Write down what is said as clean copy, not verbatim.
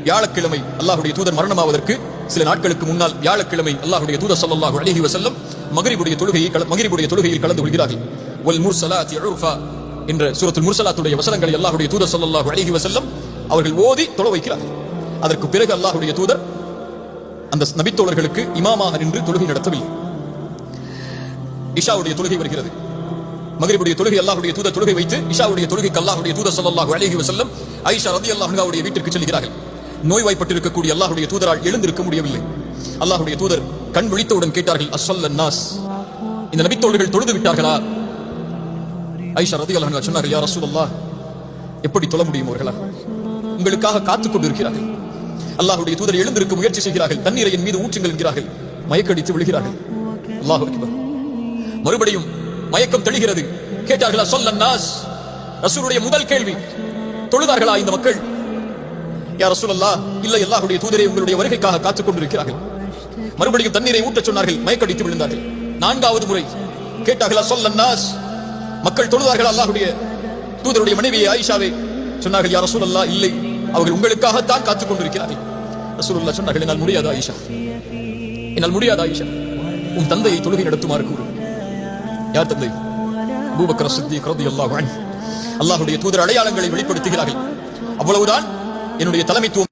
வியாழக்கிழமை அல்லாஹ்வுடைய தூதர் மரணமாவதற்கு சில நாட்களுக்கு முன்னால் வியாழக்கிழமை அல்லாஹ்வுடைய தூதர் ஸல்லல்லாஹு அலைஹி வஸல்லம் மக்ரிபுடைய தொழுகையில் கலந்து கொள்கிறார்கள். வல் முர்ஸலாத்தி உர்ஃபா என்ற சூரத்துல் முர்ஸலாத்துடைய வசனங்களை அல்லாஹ்வுடைய தூதர் ஸல்லல்லாஹு அலைஹி வஸல்லம் அவர்கள் ஓதி தொழ வைக்கிறார்கள். அதற்கு பிறகு அல்லாஹ்வுடைய தூதர் அந்த நபித்தோழர்களுக்கு இமாமாக நின்று தொழுகை நடத்தவில்லை. இஷாவுடைய தொழுகை வருகிறது. மக்ரிபுடைய தொழுகை அல்லாஹ்வுடைய தூதர் தொழுகை வைத்து இஷாவுடைய தொழுகைக்கு அல்லாஹ்வுடைய தூதர் ஸல்லல்லாஹு அலைஹி வஸல்லம் ஆயிஷா ரலியல்லாஹு அன்ஹாவுடைய வீட்டிற்கு செல்கிறார்கள். நோய்வாய்ப்பட்டிருக்கக்கூடிய அல்லாஹ்வுடைய தூதரால் எழுந்திருக்க முடியவில்லை. அல்லாஹ்வுடைய தூதர் கண் விழித்தவுடன் கேட்டார்கள், அஸ்ஸல்லன் நாஸ், இந்த நபித்தோழர்கள் தொழுது விட்டார்களா? ஆயிஷா ரலியல்லாஹு அன்ஹா சொன்னார்கள், யா ரசூலல்லாஹ், எப்படி தொழ முடியும் அவர்களா? உங்களுக்காக காத்துக் கொண்டிருக்கிறார்கள். அல்லாஹ்வுடைய தூதர் எழுந்திருக்க முயற்சி செய்கிறார்கள். தண்ணீரை என் மீது ஊற்றுங்கள் என்கிறார்கள். மயக்கடித்து விழுகிறார்கள். அல்லாஹு அக்பர். மறுபடியும் மயக்கம் தெளிகிறது. கேட்டார்களா ஸல்லன் நாஸ்? ரசூலுடைய முதல் கேள்வி, தொழுதார்களா இந்த மக்கள்? யா ரசூலல்லாஹ், இல்லை அல்லாஹ்வுடைய தூதரே, உங்களுடைய வருகைக்காக காத்துக் கொண்டிருக்கிறார்கள். மறுபடியும் தண்ணீரை ஊற்றச் சொன்னார்கள். மயக்கடித்து விழுந்தார்கள். நான்காவது முறை கேட்டார்களா ஸல்லன் நாஸ்? மக்கள் தொழுதார்களா அல்லாஹ்வுடைய தூதருடைய மனைவியை ஆயிஷாவை? சொன்னார்கள், யா ரசூலல்லாஹ், இல்லை, அவர்கள் உங்களுக்காகத்தான் காத்துக் கொண்டிருக்கிறார்கள். ரசூலுல்லாஹ் சொன்னார்கள், என்னால் முடியாது ஆயிஷா, என்னால் முடியாது ஆயிஷா, உன் தந்தையை தொழுகை நடத்துமாறு கூறு. யார் தந்தை? அபூபக்கர் சித்தீக் ரலியல்லாஹு அன்ஹு. அல்லாஹ்வுடைய தூதர் அடையாளங்களை வெளிப்படுத்துகிறார்கள். அவ்வளவுதான் என்னுடைய தலைமைத்துவம்